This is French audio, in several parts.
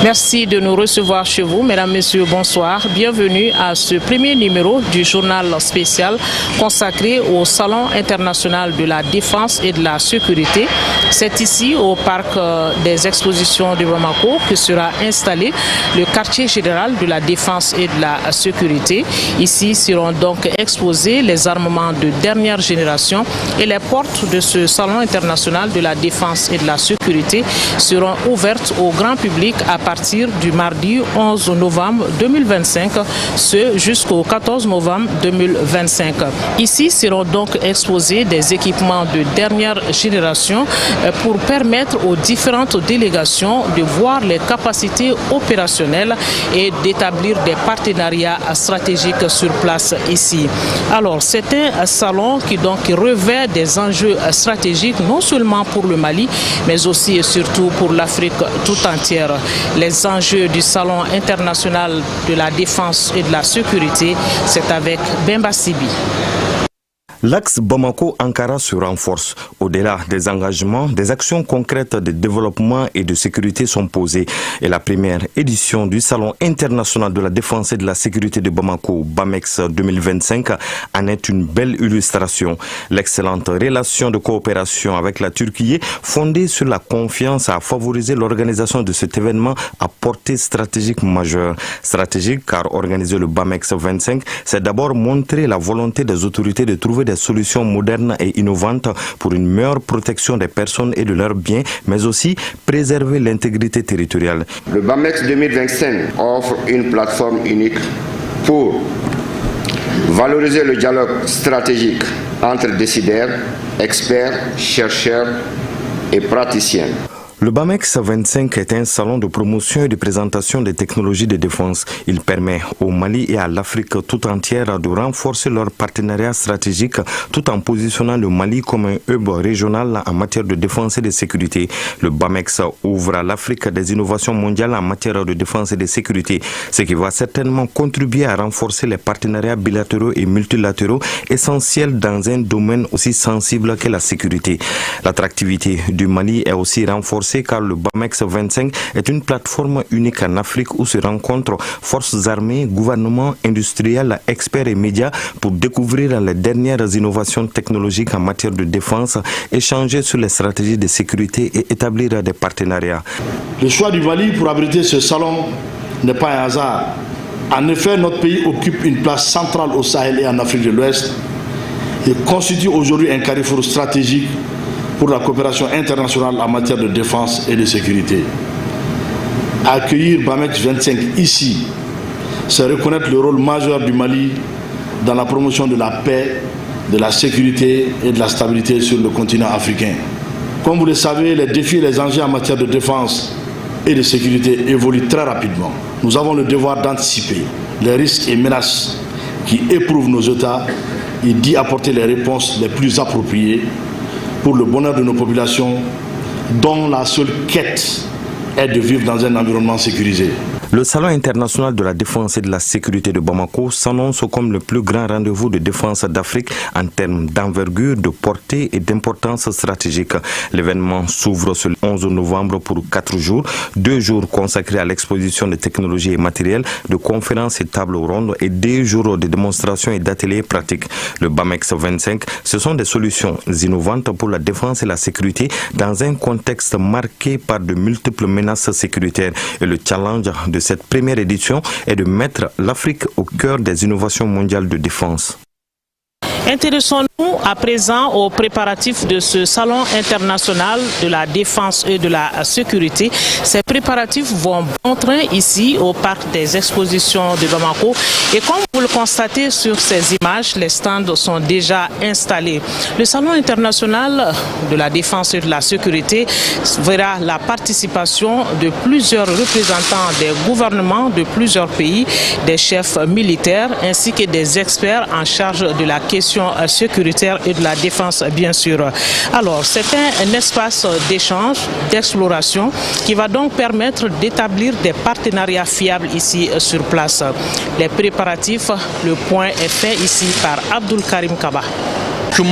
Merci de nous recevoir chez vous, mesdames, messieurs, bonsoir. Bienvenue à ce premier numéro du journal spécial consacré au Salon international de la défense et de la sécurité. C'est ici, au parc des expositions de Bamako, que sera installé le quartier général de la défense et de la sécurité. Ici seront donc exposés les armements de dernière génération et les portes de ce Salon international de la défense et de la sécurité seront ouvertes au grand public à partir du mardi 11 novembre 2025, ce jusqu'au 14 novembre 2025. Ici seront donc exposés des équipements de dernière génération pour permettre aux différentes délégations de voir les capacités opérationnelles et d'établir des partenariats stratégiques sur place ici. Alors c'est un salon qui revêt des enjeux stratégiques non seulement pour le Mali mais aussi et surtout pour l'Afrique tout entière. Les enjeux du Salon international de la défense et de la sécurité, c'est avec Bemba Sibi. L'axe Bamako-Ankara se renforce. Au-delà des engagements, des actions concrètes de développement et de sécurité sont posées. Et la première édition du Salon international de la défense et de la sécurité de Bamako, BAMEX 2025, en est une belle illustration. L'excellente relation de coopération avec la Turquie, fondée sur la confiance, a favorisé l'organisation de cet événement à portée stratégique majeure. Stratégique car organiser le BAMEX 25, c'est d'abord montrer la volonté des autorités de trouver des solutions modernes et innovantes pour une meilleure protection des personnes et de leurs biens, mais aussi préserver l'intégrité territoriale. Le BAMEX 2025 offre une plateforme unique pour valoriser le dialogue stratégique entre décideurs, experts, chercheurs et praticiens. Le BAMEX 25 est un salon de promotion et de présentation des technologies de défense. Il permet au Mali et à l'Afrique tout entière de renforcer leur partenariat stratégique tout en positionnant le Mali comme un hub régional en matière de défense et de sécurité. Le BAMEX ouvre à l'Afrique des innovations mondiales en matière de défense et de sécurité, ce qui va certainement contribuer à renforcer les partenariats bilatéraux et multilatéraux essentiels dans un domaine aussi sensible que la sécurité. L'attractivité du Mali est aussi renforcée car le BAMEX 25 est une plateforme unique en Afrique où se rencontrent forces armées, gouvernements, industriels, experts et médias pour découvrir les dernières innovations technologiques en matière de défense, échanger sur les stratégies de sécurité et établir des partenariats. Le choix du Mali pour abriter ce salon n'est pas un hasard. En effet, notre pays occupe une place centrale au Sahel et en Afrique de l'Ouest et constitue aujourd'hui un carrefour stratégique pour la coopération internationale en matière de défense et de sécurité. Accueillir BAMEX 25 ici, c'est reconnaître le rôle majeur du Mali dans la promotion de la paix, de la sécurité et de la stabilité sur le continent africain. Comme vous le savez, les défis et les enjeux en matière de défense et de sécurité évoluent très rapidement. Nous avons le devoir d'anticiper les risques et menaces qui éprouvent nos États et d'y apporter les réponses les plus appropriées pour le bonheur de nos populations, dont la seule quête est de vivre dans un environnement sécurisé. Le Salon international de la défense et de la sécurité de Bamako s'annonce comme le plus grand rendez-vous de défense d'Afrique en termes d'envergure, de portée et d'importance stratégique. L'événement s'ouvre ce 11 novembre pour 4 jours, 2 jours consacrés à l'exposition de technologies et matériels, de conférences et tables rondes et 2 jours de démonstrations et d'ateliers pratiques. Le BAMEX 25, ce sont des solutions innovantes pour la défense et la sécurité dans un contexte marqué par de multiples menaces sécuritaires. Et le challenge de cette première édition est de mettre l'Afrique au cœur des innovations mondiales de défense. Intéressons-nous à présent aux préparatifs de ce Salon international de la défense et de la sécurité. Ces préparatifs vont bon train ici au parc des expositions de Bamako. Et comme vous le constatez sur ces images, les stands sont déjà installés. Le Salon international de la défense et de la sécurité verra la participation de plusieurs représentants des gouvernements de plusieurs pays, des chefs militaires ainsi que des experts en charge de la question sécuritaire et de la défense, bien sûr. Alors, c'est un espace d'échange, d'exploration qui va donc permettre d'établir des partenariats fiables ici sur place. Les préparatifs, le point est fait ici par Abdul Karim Kaba. Parce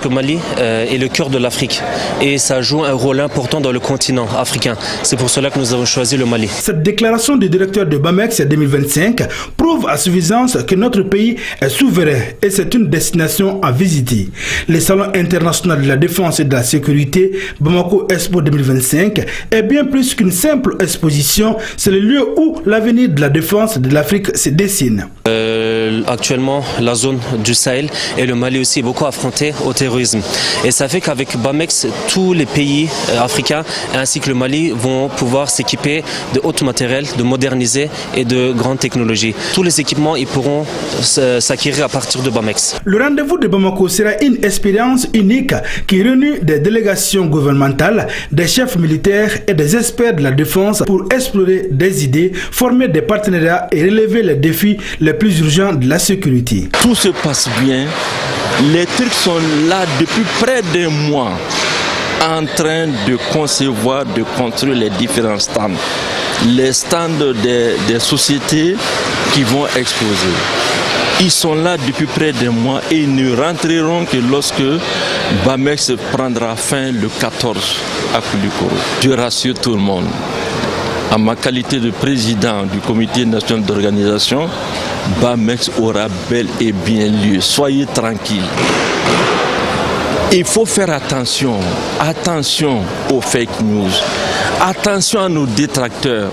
que Mali est le cœur de l'Afrique et ça joue un rôle important dans le continent africain. C'est pour cela que nous avons choisi le Mali. Cette déclaration du directeur de BAMEX 2025 prouve à suffisance que notre pays est souverain et c'est une destination à visiter. Le Salon international de la défense et de la sécurité Bamako Expo 2025 est bien plus qu'une simple exposition, c'est le lieu où l'avenir de la défense de l'Afrique se dessine. Actuellement, la zone du Sahel et le Mali aussi est beaucoup affronté au terrorisme. Et ça fait qu'avec BAMEX, tous les pays africains ainsi que le Mali vont pouvoir s'équiper de haut matériel, de moderniser et de grandes technologies. Tous les équipements ils pourront s'acquérir à partir de BAMEX. Le rendez-vous de Bamako sera une expérience unique qui réunit des délégations gouvernementales, des chefs militaires et des experts de la défense pour explorer des idées, former des partenariats et relever les défis les plus urgents de la sécurité. Tout se passe bien. Les Turcs sont là depuis près d'un mois en train de concevoir, de construire les différents stands. Les stands des sociétés qui vont exposer. Ils sont là depuis près d'un mois et ils ne rentreront que lorsque BAMEX prendra fin le 14 à Koulikoro. Je rassure tout le monde. En ma qualité de président du comité national d'organisation, BAMEX aura bel et bien lieu. Soyez tranquilles. Il faut faire attention aux fake news, attention à nos détracteurs.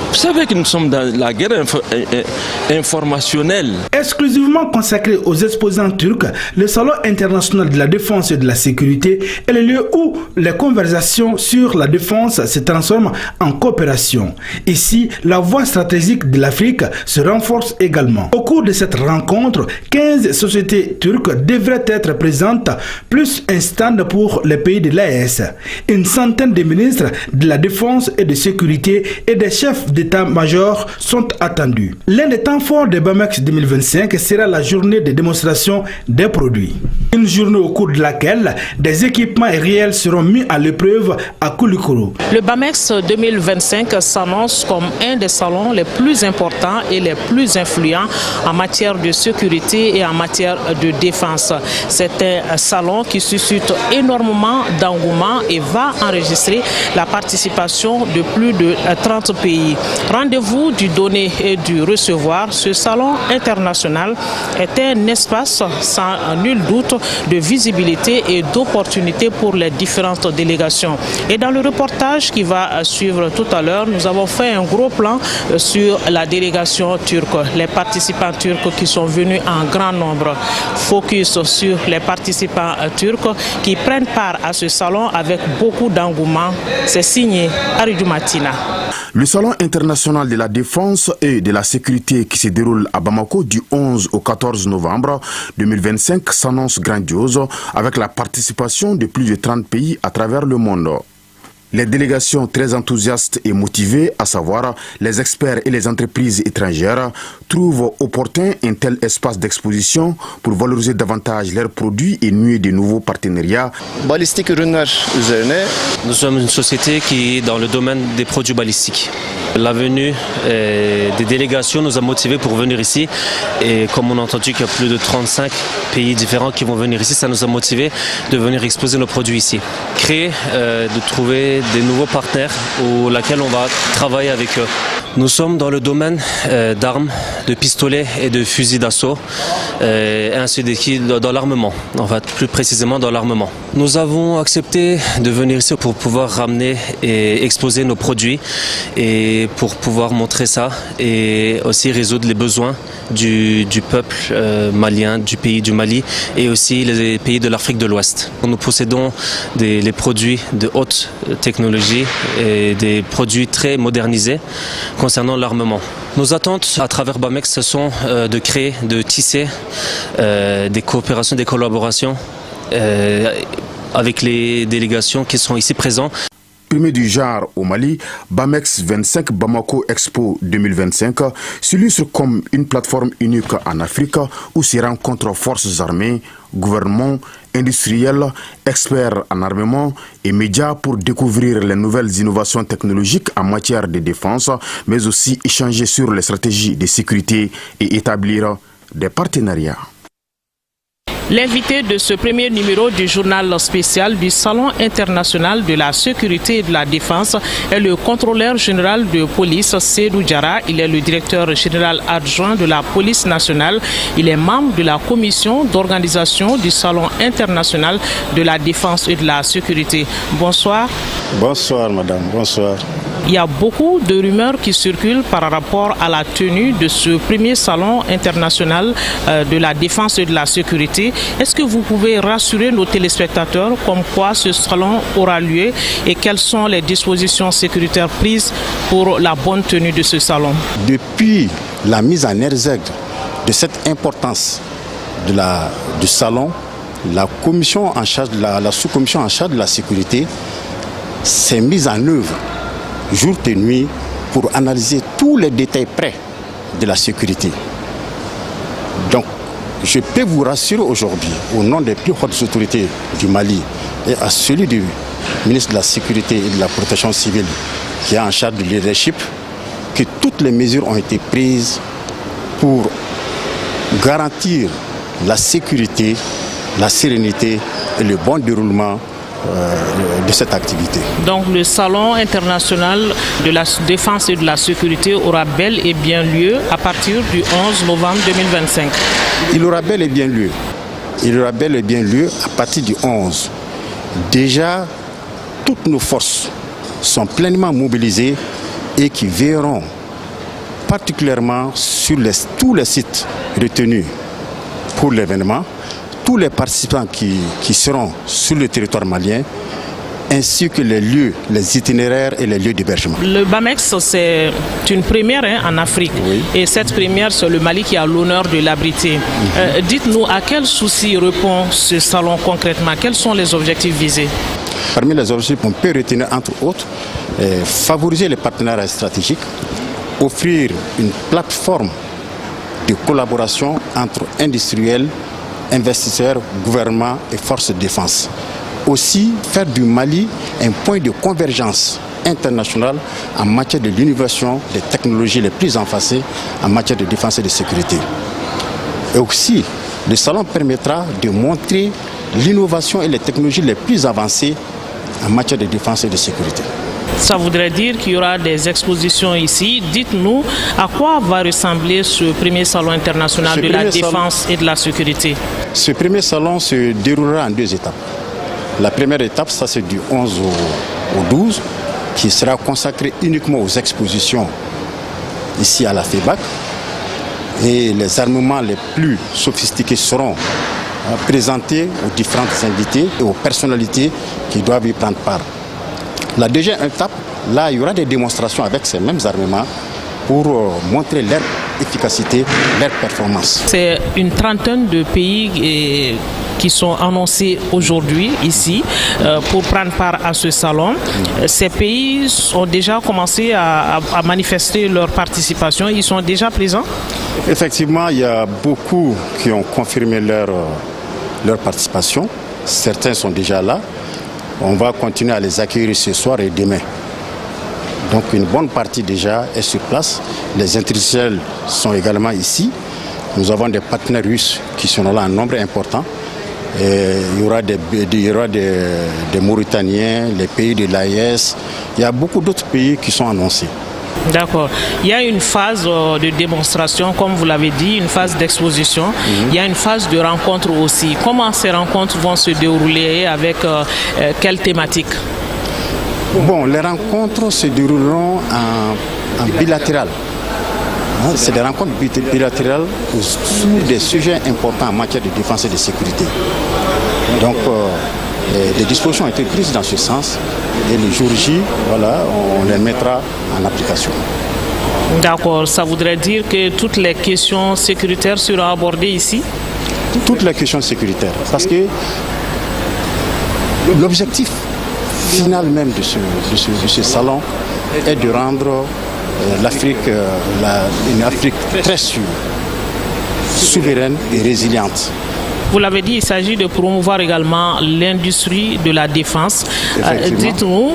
Vous savez que nous sommes dans la guerre informationnelle. Exclusivement consacré aux exposants turcs, le Salon international de la défense et de la sécurité est le lieu où les conversations sur la défense se transforment en coopération. Ici, la voie stratégique de l'Afrique se renforce également. Au cours de cette rencontre, 15 sociétés turques devraient être présentes, plus un stand pour les pays de l'AES. Une centaine de ministres de la défense et de sécurité et des chefs d'état-major sont attendus. L'un des temps forts de BAMEX 2025 sera la journée de démonstration des produits. Une journée au cours de laquelle des équipements réels seront mis à l'épreuve à Koulikoro. Le BAMEX 2025 s'annonce comme un des salons les plus importants et les plus influents en matière de sécurité et en matière de défense. C'est un salon qui suscite énormément d'engouement et va enregistrer la participation de plus de 30 pays. Rendez-vous du donner et du recevoir, ce salon international est un espace sans nul doute de visibilité et d'opportunité pour les différentes délégations. Et dans le reportage qui va suivre tout à l'heure, nous avons fait un gros plan sur la délégation turque, les participants turcs qui sont venus en grand nombre. Focus sur les participants turcs qui prennent part à ce salon avec beaucoup d'engouement. C'est signé Aridou Matina. Le Salon international de la défense et de la sécurité qui se déroule à Bamako du 11 au 14 novembre 2025 s'annonce grandiose avec la participation de plus de 30 pays à travers le monde. Les délégations très enthousiastes et motivées, à savoir les experts et les entreprises étrangères, trouvent opportun un tel espace d'exposition pour valoriser davantage leurs produits et nouer de nouveaux partenariats. Nous sommes une société qui est dans le domaine des produits balistiques. La venue des délégations nous a motivés pour venir ici et comme on a entendu qu'il y a plus de 35 pays différents qui vont venir ici, ça nous a motivés de venir exposer nos produits ici. Créer, de trouver des nouveaux partenaires auxquels on va travailler avec eux. Nous sommes dans le domaine d'armes, de pistolets et de fusils d'assaut, ainsi que dans l'armement, en fait, plus précisément dans l'armement. Nous avons accepté de venir ici pour pouvoir ramener et exposer nos produits et pour pouvoir montrer ça et aussi résoudre les besoins du peuple malien, du pays du Mali et aussi les pays de l'Afrique de l'Ouest. Nous possédons les produits de haute technologie et des produits très modernisés concernant l'armement. Nos attentes à travers BAMEX, ce sont de créer, de tisser des coopérations, des collaborations avec les délégations qui sont ici présentes. Premier du genre au Mali, BAMEX 25 Bamako Expo 2025 s'illustre comme une plateforme unique en Afrique où se rencontrent forces armées, gouvernements, industriels, experts en armement et médias pour découvrir les nouvelles innovations technologiques en matière de défense, mais aussi échanger sur les stratégies de sécurité et établir des partenariats. L'invité de ce premier numéro du journal spécial du Salon international de la sécurité et de la défense est le contrôleur général de police, Seydou Diarra. Il est le directeur général adjoint de la police nationale. Il est membre de la commission d'organisation du Salon international de la défense et de la sécurité. Bonsoir. Bonsoir madame, bonsoir. Il y a beaucoup de rumeurs qui circulent par rapport à la tenue de ce premier salon international de la défense et de la sécurité. Est-ce que vous pouvez rassurer nos téléspectateurs comme quoi ce salon aura lieu et quelles sont les dispositions sécuritaires prises pour la bonne tenue de ce salon? Depuis la mise en exergue de cette importance du salon, la commission en charge la sous-commission en charge de la sécurité s'est mise en œuvre jour et nuit pour analyser tous les détails près de la sécurité. Donc, je peux vous rassurer aujourd'hui, au nom des plus hautes autorités du Mali et à celui du ministre de la Sécurité et de la Protection civile qui est en charge du leadership, que toutes les mesures ont été prises pour garantir la sécurité, la sérénité et le bon déroulement de cette activité. Donc le Salon international de la défense et de la sécurité aura bel et bien lieu à partir du 11 novembre 2025. Il aura bel et bien lieu. Il aura bel et bien lieu à partir du 11. Déjà, toutes nos forces sont pleinement mobilisées et qui veilleront particulièrement sur tous les sites retenus pour l'événement, tous les participants qui seront sur le territoire malien, ainsi que les lieux, les itinéraires et les lieux d'hébergement. Le BAMEX, c'est une première en Afrique. Oui. Et cette première, c'est le Mali qui a l'honneur de l'abriter. Dites-nous, à quels soucis répond ce salon concrètement? Quels sont les objectifs visés? Parmi les objectifs, on peut retenir entre autres favoriser les partenariats stratégiques, offrir une plateforme de collaboration entre industriels, investisseurs, gouvernements et forces de défense. Aussi, faire du Mali un point de convergence internationale en matière de l'innovation, des technologies les plus avancées en matière de défense et de sécurité. Et aussi, le salon permettra de montrer l'innovation et les technologies les plus avancées en matière de défense et de sécurité. Ça voudrait dire qu'il y aura des expositions ici. Dites-nous à quoi va ressembler ce premier salon international de la défense et de la sécurité. Ce premier salon se déroulera en 2 étapes. La première étape, ça c'est du 11 au 12, qui sera consacrée uniquement aux expositions ici à la FEBAC. Et les armements les plus sophistiqués seront présentés aux différents invités et aux personnalités qui doivent y prendre part. La deuxième étape, là, il y aura des démonstrations avec ces mêmes armements pour montrer leur efficacité, leur performance. C'est une trentaine de pays qui sont annoncés aujourd'hui ici pour prendre part à ce salon. Ces pays ont déjà commencé à manifester leur participation. Ils sont déjà présents? Effectivement, il y a beaucoup qui ont confirmé leur participation. Certains sont déjà là. On va continuer à les accueillir ce soir et demain. Donc une bonne partie déjà est sur place. Les industriels sont également ici. Nous avons des partenaires russes qui sont là en nombre important. Et il y aura des Mauritaniens, les pays de l'AES. Il y a beaucoup d'autres pays qui sont annoncés. D'accord. Il y a une phase de démonstration, comme vous l'avez dit, une phase d'exposition. Il y a une phase de rencontre aussi. Comment ces rencontres vont se dérouler, avec quelle thématique? Bon, les rencontres se dérouleront en bilatéral. C'est des rencontres bilatérales sur des sujets importants en matière de défense et de sécurité. Donc, des dispositions ont été prises dans ce sens et le jour J, voilà, on les mettra en application. D'accord, ça voudrait dire que toutes les questions sécuritaires seront abordées ici? Toutes les questions sécuritaires, parce que l'objectif final même de ce salon est de rendre l'Afrique une Afrique très sûre, souveraine et résiliente. Vous l'avez dit, il s'agit de promouvoir également l'industrie de la défense. Dites-nous,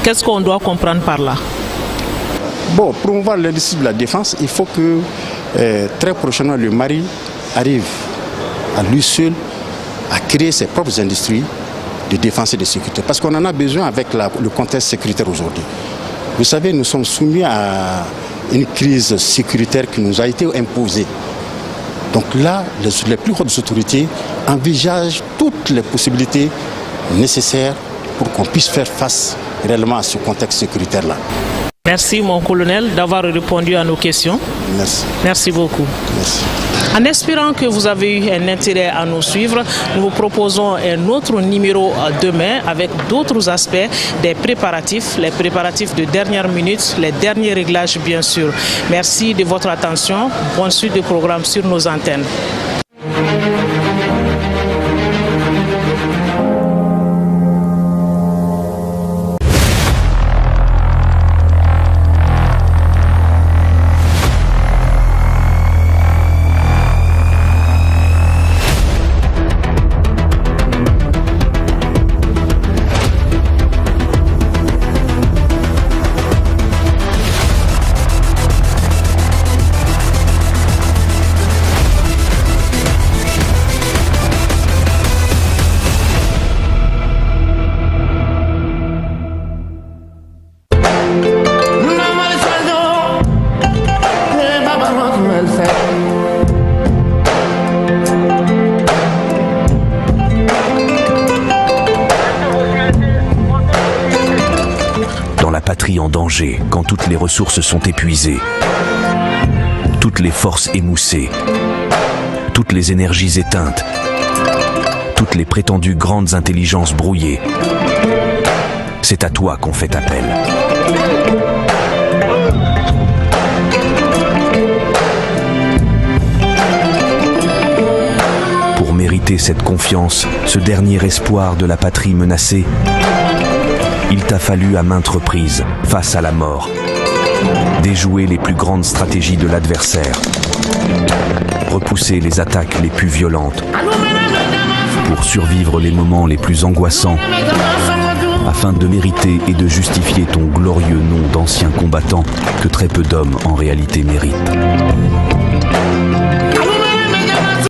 qu'est-ce qu'on doit comprendre par là? Bon, promouvoir l'industrie de la défense, il faut que très prochainement, le Mali arrive à lui seul à créer ses propres industries de défense et de sécurité. Parce qu'on en a besoin avec le contexte sécuritaire aujourd'hui. Vous savez, nous sommes soumis à une crise sécuritaire qui nous a été imposée. Donc là, les plus hautes autorités envisagent toutes les possibilités nécessaires pour qu'on puisse faire face réellement à ce contexte sécuritaire-là. Merci mon colonel d'avoir répondu à nos questions. Merci. Merci beaucoup. Merci. En espérant que vous avez eu un intérêt à nous suivre, nous vous proposons un autre numéro demain avec d'autres aspects des préparatifs, les préparatifs de dernière minute, les derniers réglages bien sûr. Merci de votre attention. Bonne suite de programme sur nos antennes. En danger quand toutes les ressources sont épuisées, toutes les forces émoussées, toutes les énergies éteintes, toutes les prétendues grandes intelligences brouillées. C'est à toi qu'on fait appel. Pour mériter cette confiance, ce dernier espoir de la patrie menacée, il t'a fallu à maintes reprises, face à la mort, déjouer les plus grandes stratégies de l'adversaire, repousser les attaques les plus violentes, pour survivre les moments les plus angoissants, afin de mériter et de justifier ton glorieux nom d'ancien combattant que très peu d'hommes en réalité méritent.